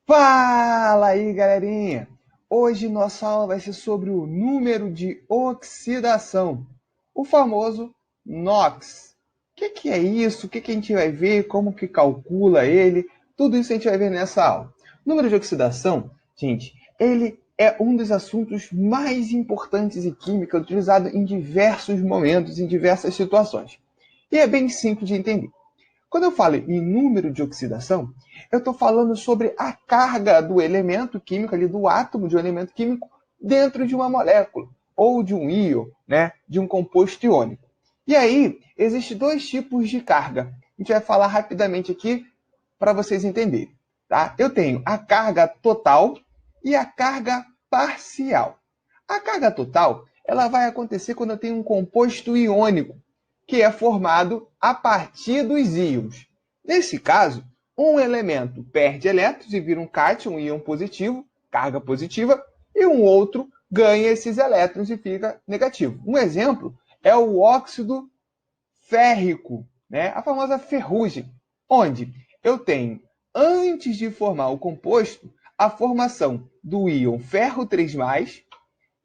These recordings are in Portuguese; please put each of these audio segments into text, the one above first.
Fala aí, galerinha! Hoje nossa aula vai ser sobre o número de oxidação, o famoso NOx. O que é isso? O que a gente vai ver? Como que calcula ele? Tudo isso a gente vai ver nessa aula. O número de oxidação, gente, ele é um dos assuntos mais importantes em química, utilizado em diversos momentos, em diversas situações. E é bem simples de entender. Quando eu falo em número de oxidação, eu estou falando sobre a carga do elemento químico, ali, do átomo de um elemento químico, dentro de uma molécula, ou de um íon, né, de um composto iônico. E aí, existem dois tipos de carga. A gente vai falar rapidamente aqui para vocês entenderem. Tá? Eu tenho a carga total e a carga parcial. A carga total ela vai acontecer quando eu tenho um composto iônico, que é formado a partir dos íons. Nesse caso, um elemento perde elétrons e vira um cátion, um íon positivo, carga positiva, e um outro ganha esses elétrons e fica negativo. Um exemplo é o óxido férrico, né? A famosa ferrugem, onde eu tenho, antes de formar o composto, a formação do íon ferro 3+,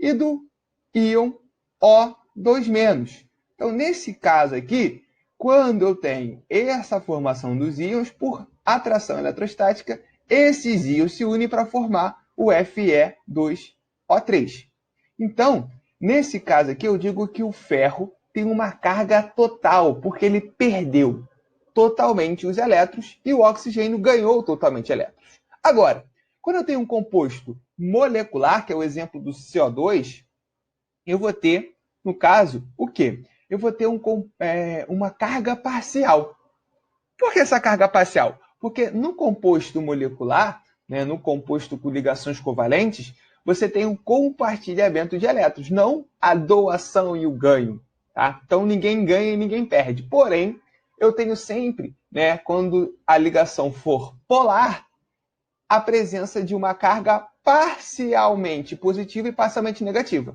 e do íon O2-. Então, nesse caso aqui, quando eu tenho essa formação dos íons, por atração eletrostática, esses íons se unem para formar o Fe2O3. Então, nesse caso aqui, eu digo que o ferro tem uma carga total, porque ele perdeu totalmente os elétrons e o oxigênio ganhou totalmente elétrons. Agora, quando eu tenho um composto molecular, que é o exemplo do CO2, eu vou ter, no caso, o quê? Eu vou ter uma carga parcial. Por que essa carga parcial? Porque no composto molecular, né, no composto com ligações covalentes, você tem um compartilhamento de elétrons, não a doação e o ganho. Tá? Então ninguém ganha e ninguém perde. Porém, eu tenho sempre, né, quando a ligação for polar, a presença de uma carga parcialmente positiva e parcialmente negativa.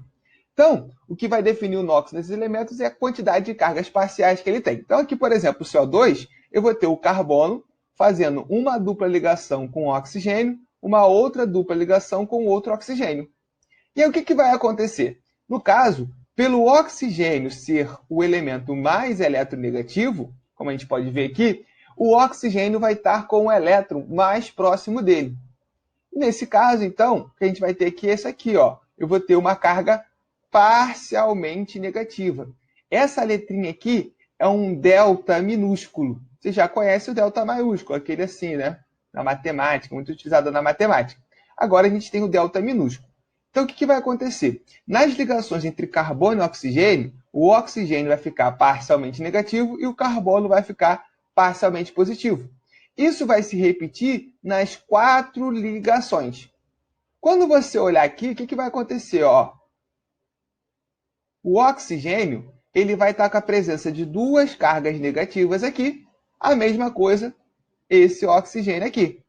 Então, o que vai definir o NOx nesses elementos é a quantidade de cargas parciais que ele tem. Então, aqui, por exemplo, o CO2, eu vou ter o carbono fazendo uma dupla ligação com o oxigênio, uma outra dupla ligação com outro oxigênio. E aí, o que vai acontecer? No caso, pelo oxigênio ser o elemento mais eletronegativo, como a gente pode ver aqui, o oxigênio vai estar com o elétron mais próximo dele. Nesse caso, então, o que a gente vai ter aqui é esse aqui, ó. Eu vou ter uma carga parcialmente negativa. Essa letrinha aqui é um delta minúsculo. Você já conhece o delta maiúsculo, aquele assim, né? Na matemática, muito utilizado na matemática. Agora a gente tem o delta minúsculo. Então, o que vai acontecer? Nas ligações entre carbono e oxigênio, o oxigênio vai ficar parcialmente negativo e o carbono vai ficar parcialmente positivo. Isso vai se repetir nas 4 ligações. Quando você olhar aqui, o que vai acontecer? Ó, o oxigênio ele vai estar com a presença de 2 cargas negativas aqui, a mesma coisa esse oxigênio aqui,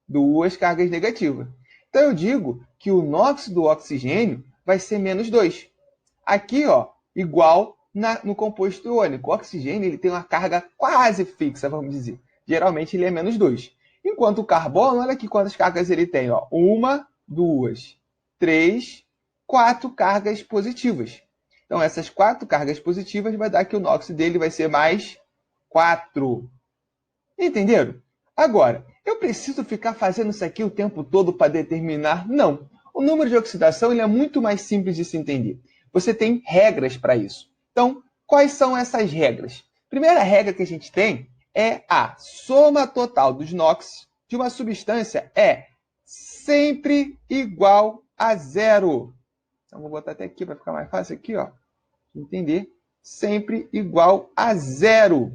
2 cargas negativas. Então eu digo que o NOx do oxigênio vai ser -2. Aqui, ó, igual no composto iônico. O oxigênio ele tem uma carga quase fixa, vamos dizer. Geralmente ele é -2. Enquanto o carbono, olha aqui quantas cargas ele tem. Ó. 1, 2, 3, 4 cargas positivas. Então, essas 4 cargas positivas vai dar que o NOx dele vai ser mais 4. Entenderam? Agora, eu preciso ficar fazendo isso aqui o tempo todo para determinar? Não. O número de oxidação ele é muito mais simples de se entender. Você tem regras para isso. Então, quais são essas regras? Primeira regra que a gente tem é a soma total dos NOx de uma substância é sempre igual a zero. Então, vou botar até aqui para ficar mais fácil aqui, ó. Entender? Sempre igual a zero.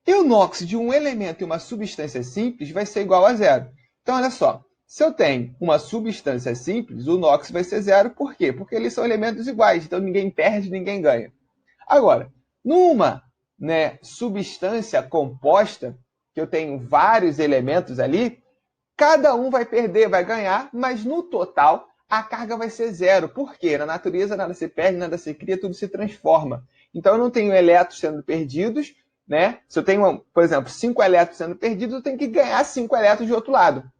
E o NOx de um elemento e uma substância simples vai ser igual a zero. Então, olha só. Se eu tenho uma substância simples, o NOx vai ser zero. Por quê? Porque eles são elementos iguais. Então, ninguém perde, ninguém ganha. Agora, numa substância composta, que eu tenho vários elementos ali, cada um vai perder, vai ganhar, mas no total a carga vai ser zero. Por quê? Na natureza nada se perde, nada se cria, tudo se transforma. Então eu não tenho elétrons sendo perdidos, né? Se eu tenho, por exemplo, 5 elétrons sendo perdidos, eu tenho que ganhar 5 elétrons de outro lado.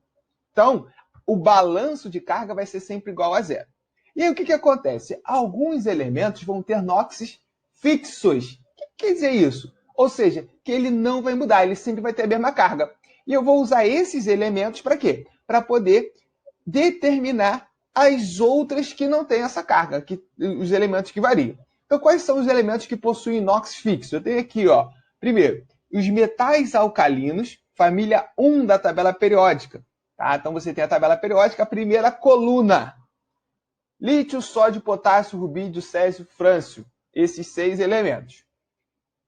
Então, o balanço de carga vai ser sempre igual a zero. E aí, o que acontece? Alguns elementos vão ter NOxes fixos. O que quer dizer isso? Ou seja, que ele não vai mudar, ele sempre vai ter a mesma carga. E eu vou usar esses elementos para quê? Para poder determinar as outras que não têm essa carga, os elementos que variam. Então, quais são os elementos que possuem NOx fixo? Eu tenho aqui, ó, primeiro, os metais alcalinos, família 1 da tabela periódica. Tá? Então, você tem a tabela periódica, a primeira coluna. Lítio, sódio, potássio, rubídio, césio, frâncio. Esses 6 elementos.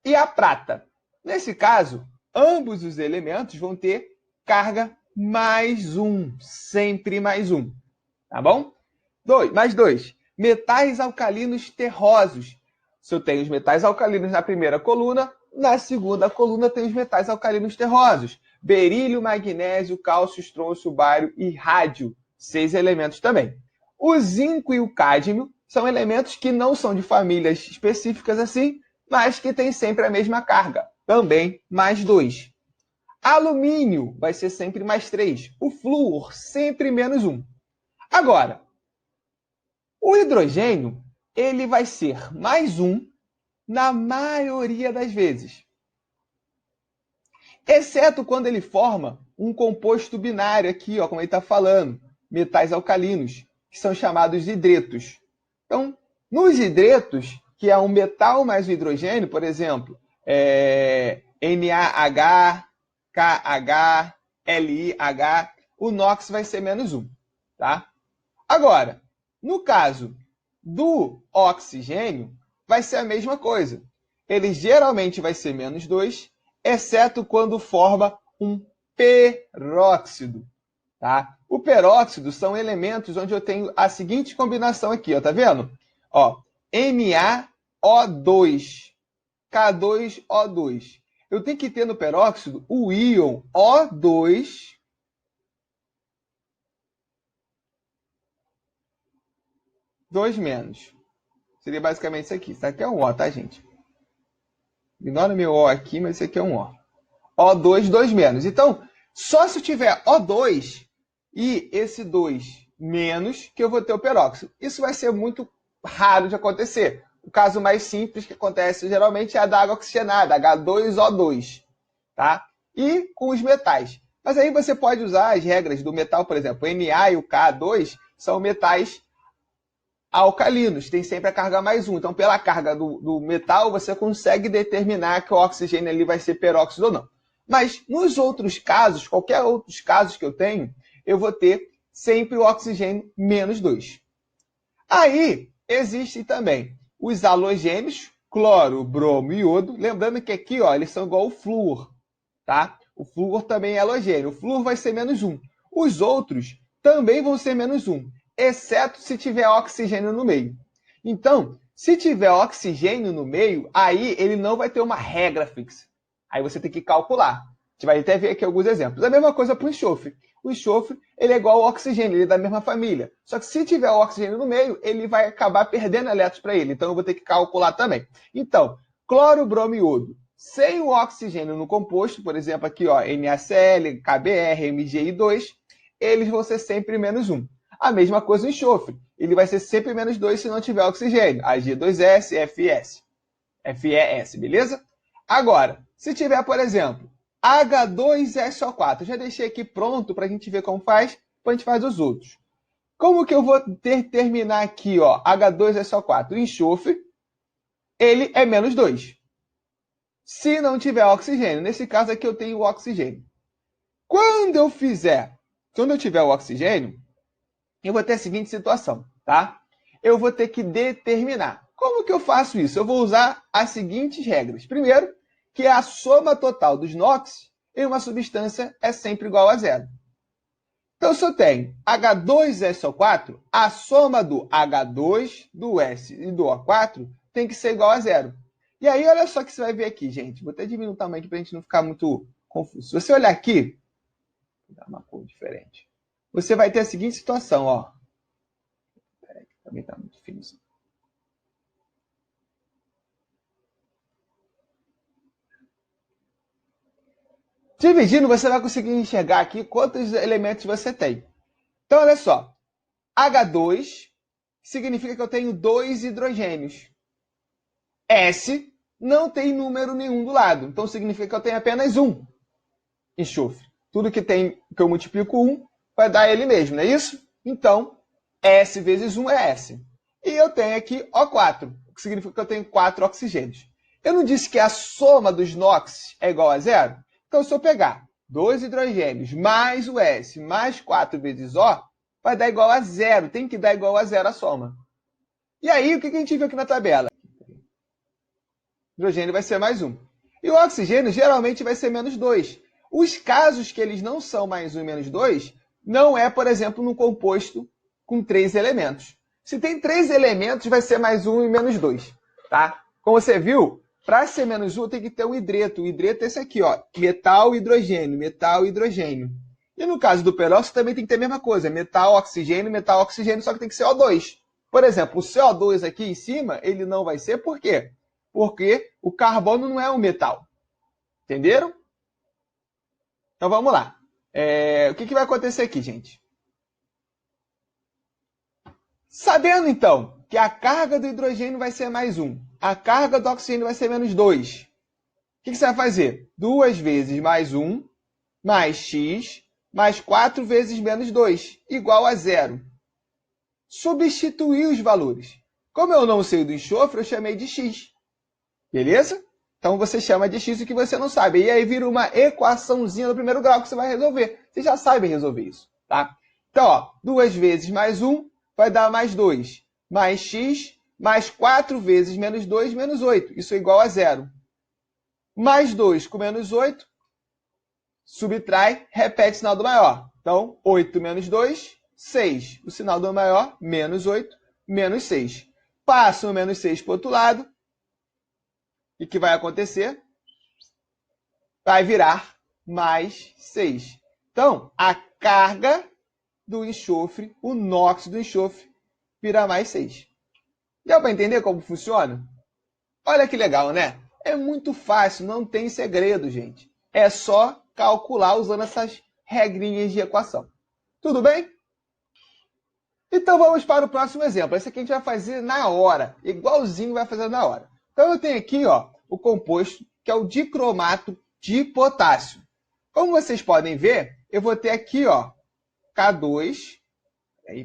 E a prata? Nesse caso, ambos os elementos vão ter carga mais 1. Sempre mais 1. Tá bom? Mais 2. Metais alcalinos terrosos. Se eu tenho os metais alcalinos na primeira coluna, na segunda coluna tem os metais alcalinos terrosos. Berílio, magnésio, cálcio, estrôncio, bário e rádio. 6 elementos também. O zinco e o cádmio são elementos que não são de famílias específicas assim, mas que têm sempre a mesma carga. Também mais 2. Alumínio vai ser sempre mais 3. O flúor, sempre menos 1. Agora, o hidrogênio, ele vai ser mais 1 na maioria das vezes. Exceto quando ele forma um composto binário aqui, ó, como ele está falando, metais alcalinos, que são chamados hidretos. Então, nos hidretos, que é um metal mais o hidrogênio, por exemplo, NaH, KH, LiH, o NOx vai ser menos 1. Tá? Agora, no caso do oxigênio, vai ser a mesma coisa. Ele geralmente vai ser menos 2, exceto quando forma um peróxido. Tá? O peróxido são elementos onde eu tenho a seguinte combinação aqui, ó, tá vendo? Ó, NaO2, K2O2. Eu tenho que ter no peróxido o íon O2 menos. Seria basicamente isso aqui. Isso aqui é um O, tá, gente? Ignora meu O aqui, mas isso aqui é um O. O2, 2 menos. Então, só se eu tiver O2 e esse 2 menos, que eu vou ter o peróxido. Isso vai ser muito raro de acontecer. O caso mais simples que acontece geralmente é a da água oxigenada, H2O2. Tá? E com os metais. Mas aí você pode usar as regras do metal, por exemplo, o Na e o K2 são metais alcalinos, tem sempre a carga mais 1. Então, pela carga do metal, você consegue determinar que o oxigênio ali vai ser peróxido ou não. Mas nos outros casos, qualquer outros casos que eu tenho, eu vou ter sempre o oxigênio menos 2. Aí, existem também os halogênios, cloro, bromo e iodo. Lembrando que aqui, ó, eles são igual ao flúor. Tá? O flúor também é halogênio. O flúor vai ser menos 1. Os outros também vão ser menos 1, exceto se tiver oxigênio no meio. Então, se tiver oxigênio no meio, aí ele não vai ter uma regra fixa. Aí você tem que calcular. A gente vai até ver aqui alguns exemplos. A mesma coisa para o enxofre. O enxofre ele é igual ao oxigênio, ele é da mesma família. Só que se tiver o oxigênio no meio, ele vai acabar perdendo elétrons para ele. Então eu vou ter que calcular também. Então, cloro, bromo e iodo. Sem o oxigênio no composto, por exemplo, aqui, ó, NaCl, KBr, MgI2, eles vão ser sempre menos 1. A mesma coisa o enxofre. Ele vai ser sempre menos 2 se não tiver oxigênio. Ag2S, FeS. FeS, beleza? Agora, se tiver, por exemplo, H2SO4, eu já deixei aqui pronto para a gente ver como faz, depois a gente faz os outros. Como que eu vou terminar aqui, ó, H2SO4? O enxofre, ele é menos 2. Se não tiver oxigênio. Nesse caso aqui eu tenho o oxigênio. Quando eu tiver o oxigênio, eu vou ter a seguinte situação, tá? Eu vou ter que determinar. Como que eu faço isso? Eu vou usar as seguintes regras. Primeiro, que a soma total dos NOx em uma substância é sempre igual a zero. Então, se eu tenho H2SO4, a soma do H2, do S e do O4 tem que ser igual a zero. E aí, olha só o que você vai ver aqui, gente. Vou até diminuir o tamanho aqui para a gente não ficar muito confuso. Se você olhar aqui, vou dar uma cor diferente. Você vai ter a seguinte situação, ó. Peraí, também está muito fino isso. Dividindo, você vai conseguir enxergar aqui quantos elementos você tem. Então, olha só. H2 significa que eu tenho 2 hidrogênios. S não tem número nenhum do lado. Então, significa que eu tenho apenas um enxofre. Tudo que eu multiplico 1 vai dar ele mesmo, não é isso? Então, S vezes 1 é S. E eu tenho aqui O4, o que significa que eu tenho 4 oxigênios. Eu não disse que a soma dos NOx é igual a zero? Então, se eu pegar 2 hidrogênios mais o S mais 4 vezes O, vai dar igual a zero. Tem que dar igual a zero a soma. E aí, o que a gente viu aqui na tabela? O hidrogênio vai ser mais 1. E o oxigênio geralmente vai ser menos 2. Os casos que eles não são mais 1 e menos 2, não é, por exemplo, num composto com 3 elementos. Se tem 3 elementos, vai ser mais 1 e menos 2. Tá? Como você viu, para ser menos 1, tem que ter um hidreto. O hidreto é esse aqui, ó, metal, hidrogênio, metal, hidrogênio. E no caso do peróxido também tem que ter a mesma coisa, metal, oxigênio, só que tem que ser O2. Por exemplo, o CO2 aqui em cima, ele não vai ser, por quê? Porque o carbono não é um metal. Entenderam? Então vamos lá. O que vai acontecer aqui, gente? Sabendo, então, que a carga do hidrogênio vai ser mais 1, a carga do oxigênio vai ser menos 2, o que você vai fazer? 2 vezes mais 1, mais x, mais 4 vezes menos 2, igual a zero. Substituir os valores. Como eu não sei do enxofre, eu chamei de x. Beleza? Então você chama de x o que você não sabe. E aí vira uma equaçãozinha do primeiro grau que você vai resolver. Você já sabe resolver isso, tá? Então, ó, 2 vezes mais 1 vai dar mais 2. Mais x, mais 4 vezes menos 2, menos 8. Isso é igual a zero. Mais 2 com menos 8, subtrai, repete o sinal do maior. Então, 8 menos 2, 6. O sinal do maior, menos 8, menos 6. Passa o menos 6 para o outro lado. E o que vai acontecer? Vai virar mais 6. Então, a carga do enxofre, o NOx do enxofre, vira mais 6. Deu para entender como funciona? Olha que legal, né? É muito fácil, não tem segredo, gente. É só calcular usando essas regrinhas de equação. Tudo bem? Então vamos para o próximo exemplo. Esse aqui a gente vai fazer na hora, igualzinho vai fazer na hora. Então eu tenho aqui, ó, o composto que é o dicromato de potássio. Como vocês podem ver, eu vou ter aqui, ó, K2,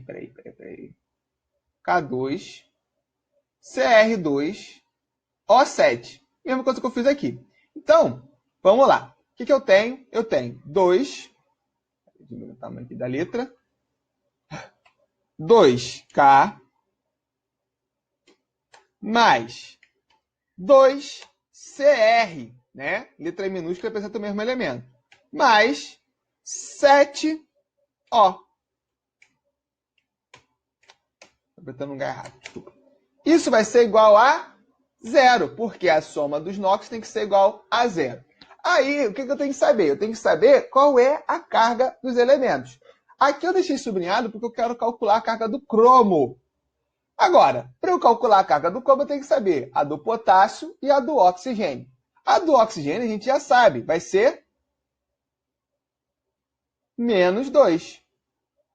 peraí. K2, CR2, O7. Mesma coisa que eu fiz aqui. Então, vamos lá. O que eu tenho? Eu tenho 2, vou diminuir o tamanho aqui da letra, 2K mais 2CR, né? Letra minúscula representa o mesmo elemento. Mais 7O. Estou apertando um lugar errado, desculpa. Isso vai ser igual a zero, porque a soma dos NOx tem que ser igual a zero. Aí, o que eu tenho que saber? Eu tenho que saber qual é a carga dos elementos. Aqui eu deixei sublinhado porque eu quero calcular a carga do cromo. Agora, para eu calcular a carga do cromo, eu tenho que saber a do potássio e a do oxigênio. A do oxigênio a gente já sabe, vai ser menos 2.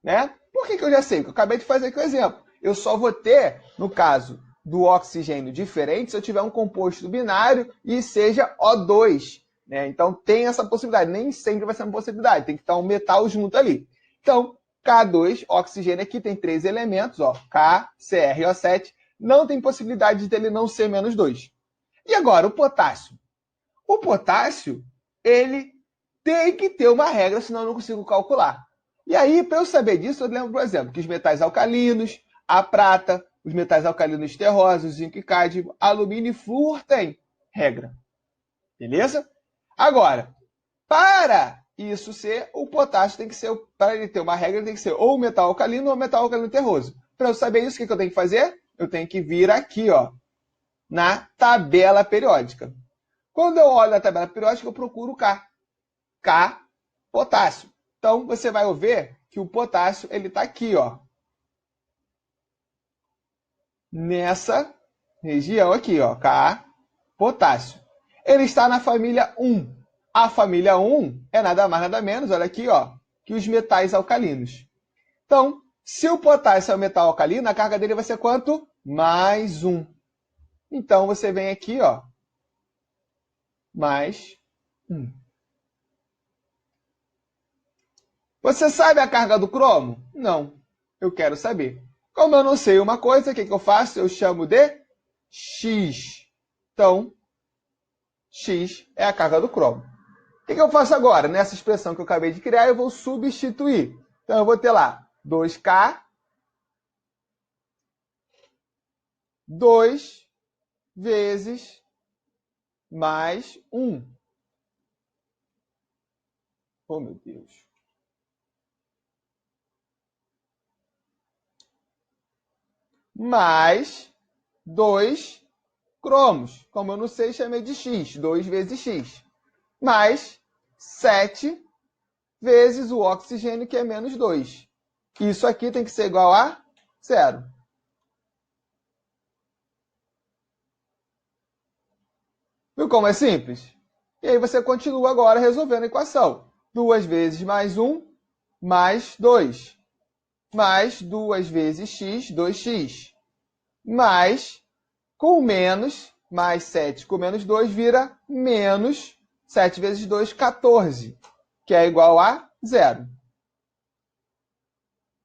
Né? Por que eu já sei? Porque eu acabei de fazer aqui o exemplo. Eu só vou ter, no caso do oxigênio, diferente se eu tiver um composto binário e seja O2. Né? Então, tem essa possibilidade. Nem sempre vai ser uma possibilidade. Tem que estar um metal junto ali. Então, K2, oxigênio aqui, tem 3 elementos, ó, K, Cr e O7. Não tem possibilidade dele não ser menos 2. E agora, o potássio? O potássio, ele tem que ter uma regra, senão eu não consigo calcular. E aí, para eu saber disso, eu lembro, por exemplo, que os metais alcalinos, a prata, os metais alcalinos terrosos, zinco e cádmio, alumínio e flúor têm regra. Beleza? Agora, para isso ser, o potássio tem que ser, para ele ter uma regra, tem que ser ou metal alcalino ou metal alcalino terroso. Para eu saber isso, o que eu tenho que fazer? Eu tenho que vir aqui, ó, na tabela periódica. Quando eu olho a tabela periódica, eu procuro K. K, potássio. Então, você vai ver que o potássio ele está aqui, ó, nessa região aqui, ó, K, potássio. Ele está na família 1. A família 1 é nada mais, nada menos, olha aqui, ó, que os metais alcalinos. Então, se o potássio é um metal alcalino, a carga dele vai ser quanto? Mais 1. Então, você vem aqui, ó, mais 1. Você sabe a carga do cromo? Não. Eu quero saber. Como eu não sei uma coisa, o que eu faço? Eu chamo de X. Então, X é a carga do cromo. O que eu faço agora? Nessa expressão que eu acabei de criar, eu vou substituir. Então, eu vou ter lá 2K, 2 vezes mais 1. Oh, meu Deus. Mais 2 cromos. Como eu não sei, chamei de X. 2 vezes X. Mais 7 vezes o oxigênio, que é menos 2. Isso aqui tem que ser igual a 0. Viu como é simples? E aí você continua agora resolvendo a equação. 2 vezes mais 1, mais 2. Mais 2 vezes x, 2x. Mais, com menos, mais 7 com menos 2 vira menos 7 vezes 2, 14. Que é igual a 0.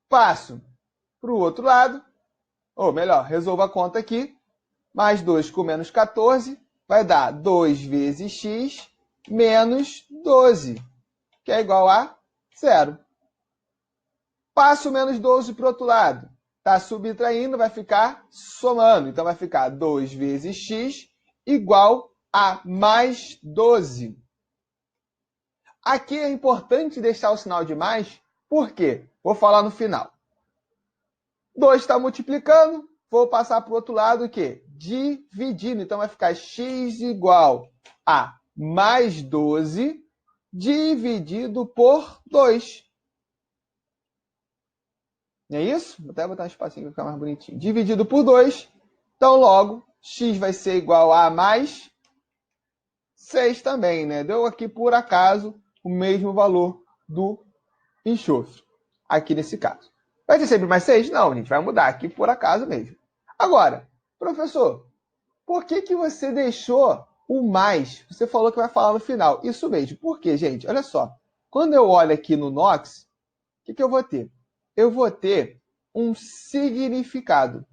Passo para o outro lado. Ou melhor, resolvo a conta aqui. Mais 2 com menos 14 vai dar 2 vezes x menos 12, que é igual a 0. Passo o menos 12 para o outro lado. Está subtraindo, vai ficar somando. Então, vai ficar 2 vezes x igual a mais 12. Aqui é importante deixar o sinal de mais, por quê? Vou falar no final. 2 está multiplicando, vou passar para o outro lado o quê? Dividindo. Então, vai ficar x igual a mais 12 dividido por 2. Não é isso? Vou até botar um espacinho para ficar mais bonitinho. Dividido por 2. Então, logo, x vai ser igual a mais 6 também, né? Deu aqui, por acaso, o mesmo valor do enxofre. Aqui nesse caso. Vai ter sempre mais 6? Não, a gente vai mudar aqui por acaso mesmo. Agora, professor, por que você deixou o mais? Você falou que vai falar no final. Isso mesmo. Por quê, gente? Olha só. Quando eu olho aqui no NOx, o que eu vou ter? Eu vou ter um significado.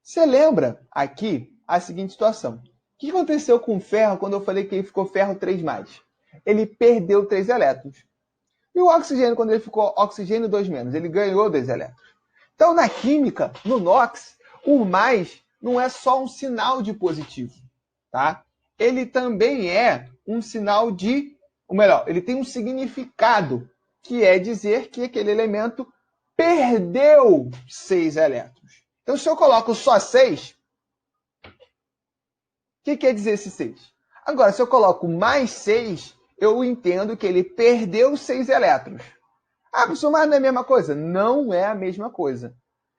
Você lembra aqui a seguinte situação. O que aconteceu com o ferro quando eu falei que ele ficou ferro 3+? Ele perdeu 3 elétrons. E o oxigênio, quando ele ficou oxigênio 2-, ele ganhou 2 elétrons. Então, na química, no NOx, o mais não é só um sinal de positivo. Tá? Ele também é um sinal de... Ou melhor, ele tem um significado, que é dizer que aquele elemento perdeu 6 elétrons. Então, se eu coloco só 6, o que quer dizer esse 6? Agora, se eu coloco mais 6, eu entendo que ele perdeu 6 elétrons. Ah, professor, mas não é a mesma coisa? Não é a mesma coisa.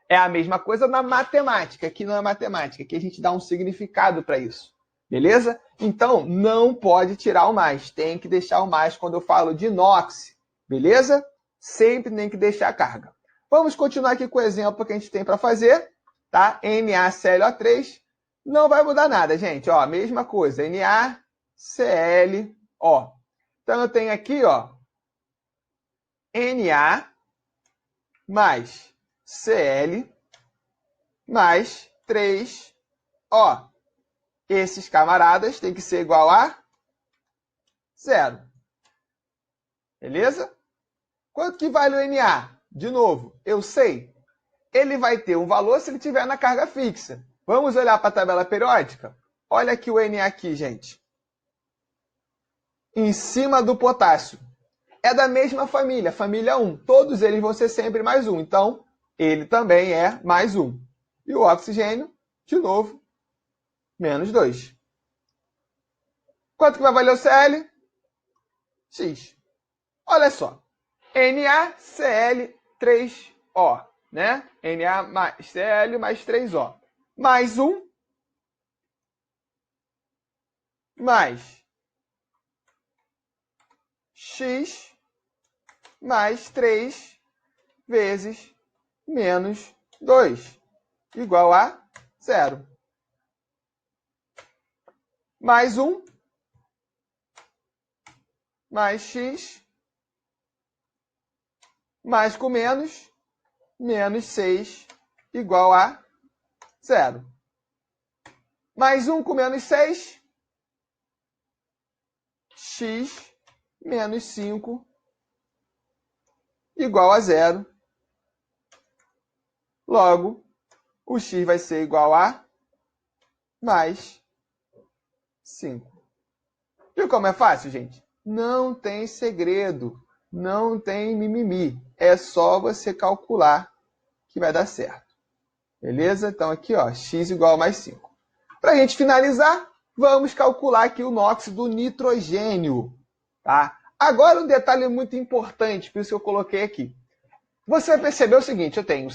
É a mesma coisa na matemática. Aqui não é matemática. Aqui a gente dá um significado para isso. Beleza? Então, não pode tirar o mais. Tem que deixar o mais quando eu falo de NOx. Beleza? Sempre tem que deixar a carga. Vamos continuar aqui com o exemplo que a gente tem para fazer. Tá? NaClO3. Não vai mudar nada, gente. Ó, mesma coisa. NaClO. Então, eu tenho aqui, ó, Na mais Cl mais 3O. Esses camaradas têm que ser igual a 0. Beleza? Quanto que vale o Na? De novo, eu sei. Ele vai ter um valor se ele estiver na carga fixa. Vamos olhar para a tabela periódica? Olha aqui o Na aqui, gente. Em cima do potássio. É da mesma família, família 1. Todos eles vão ser sempre mais 1. Então, ele também é mais 1. E o oxigênio, de novo, menos 2. Quanto que vai valer o Cl? X. Olha só. NaCl3O, né? NaCl mais 3O. Mais 1, mais x mais 3 vezes menos 2, igual a 0. Mais 1, mais x, mais com menos, menos 6, igual a 0. Mais 1 com menos 6, x menos 5, igual a 0. Logo, o x vai ser igual a mais 5. Viu como é fácil, gente? Não tem segredo, não tem mimimi. É só você calcular que vai dar certo. Beleza? Então aqui, ó, x igual a mais 5. Para a gente finalizar, vamos calcular aqui o NOx do nitrogênio. Tá? Agora um detalhe muito importante, por isso que eu coloquei aqui. Você vai perceber o seguinte, eu tenho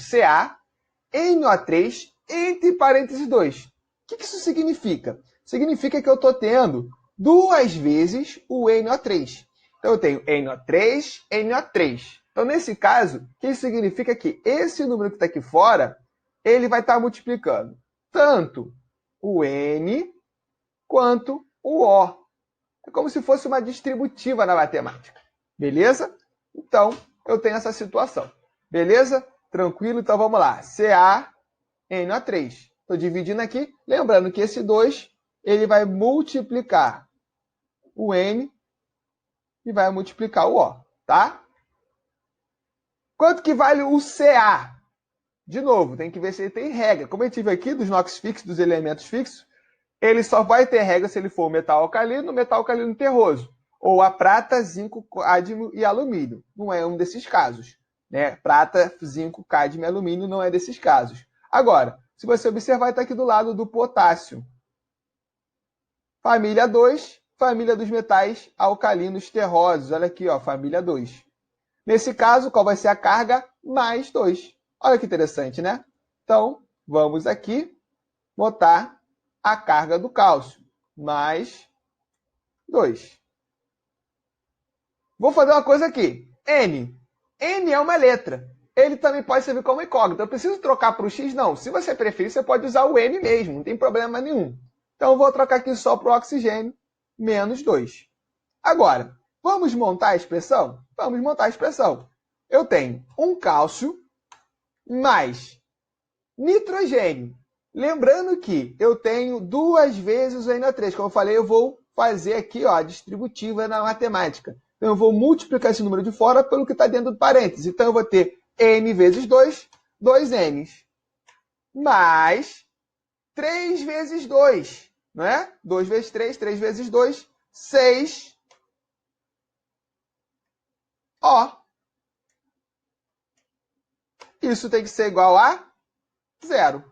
CaNO3 entre parênteses 2. O que isso significa? Significa que eu estou tendo 2 vezes o NO3. Então eu tenho NO3, NO3. Então nesse caso, o que isso significa? Que esse número que está aqui fora, ele vai estar multiplicando tanto o N quanto o O. É como se fosse uma distributiva na matemática. Beleza? Então, eu tenho essa situação. Beleza? Tranquilo? Então, vamos lá. CaNO3. Estou dividindo aqui. Lembrando que esse 2, ele vai multiplicar o N e vai multiplicar o O. Tá? Quanto que vale o Ca? De novo, tem que ver se ele tem regra. Como a gente viu aqui dos NOx fixos, dos elementos fixos, ele só vai ter regra se ele for metal alcalino terroso. Ou a prata, zinco, cádmio e alumínio. Não é um desses casos. Né? Prata, zinco, cádmio e alumínio não é desses casos. Agora, se você observar, está aqui do lado do potássio. Família 2, família dos metais alcalinos terrosos. Olha aqui, ó, família 2. Nesse caso, qual vai ser a carga? Mais 2. Olha que interessante, né? Então, vamos aqui botar a carga do cálcio, mais 2. Vou fazer uma coisa aqui. N. N é uma letra. Ele também pode servir como incógnita. Eu preciso trocar para o X? Não. Se você preferir, você pode usar o N mesmo. Não tem problema nenhum. Então, eu vou trocar aqui só para o oxigênio, menos 2. Agora, vamos montar a expressão? Vamos montar a expressão. Eu tenho um cálcio mais nitrogênio. Lembrando que eu tenho 2 vezes o NO3. Como eu falei, eu vou fazer aqui ó, a distributiva na matemática. Então, eu vou multiplicar esse número de fora pelo que está dentro do parênteses. Então, eu vou ter N vezes 2, 2Ns. Mais 3 vezes 2. Não é? 2 vezes 3, 3 vezes 2, 6. Ó. Isso tem que ser igual a 0.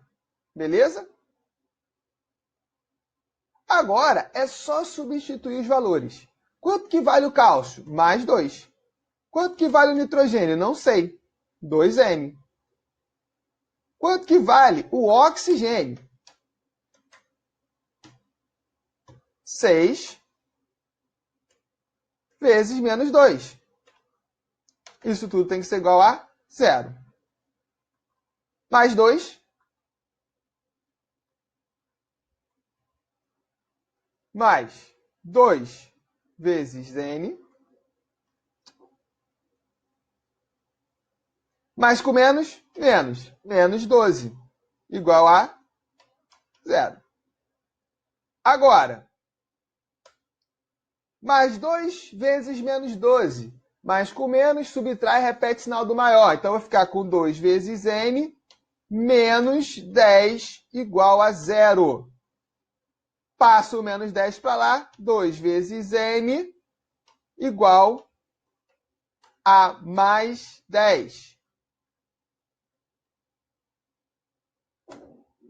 Beleza? Agora, é só substituir os valores. Quanto que vale o cálcio? Mais 2. Quanto que vale o nitrogênio? Não sei. 2N. Quanto que vale o oxigênio? 6 vezes menos 2. Isso tudo tem que ser igual a 0. Mais 2. Mais 2 vezes N. Mais com menos, menos. Menos 12. Igual a 0. Agora, mais 2 vezes menos 12. Mais com menos, subtrai, repete sinal do maior. Então, eu vou ficar com 2 vezes N menos 10 igual a 0. Passo o menos 10 para lá. 2 vezes N igual a mais 10.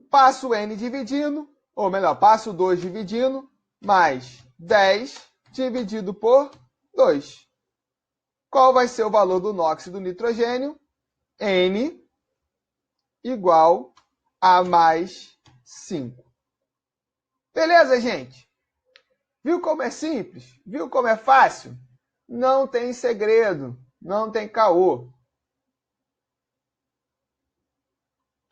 Passo o N dividindo, ou melhor, passo o 2 dividindo, mais 10 dividido por 2. Qual vai ser o valor do NOx do nitrogênio? N igual a mais 5. Beleza, gente? Viu como é simples? Viu como é fácil? Não tem segredo, não tem caô.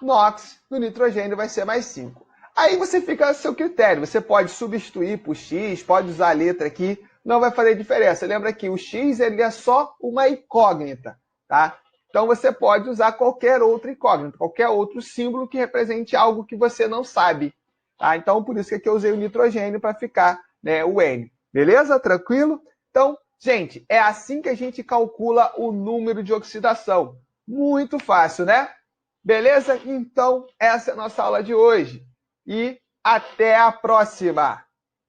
NOx no nitrogênio vai ser mais 5. Aí você fica a seu critério. Você pode substituir por X, pode usar a letra aqui, não vai fazer diferença. Lembra que o X ele é só uma incógnita, tá? Então você pode usar qualquer outra incógnita, qualquer outro símbolo que represente algo que você não sabe. Tá? Então por isso que aqui eu usei o nitrogênio para ficar, né, o N. Beleza? Tranquilo? Então, gente, é assim que a gente calcula o número de oxidação. Muito fácil, né? Beleza? Então, essa é a nossa aula de hoje. E até a próxima!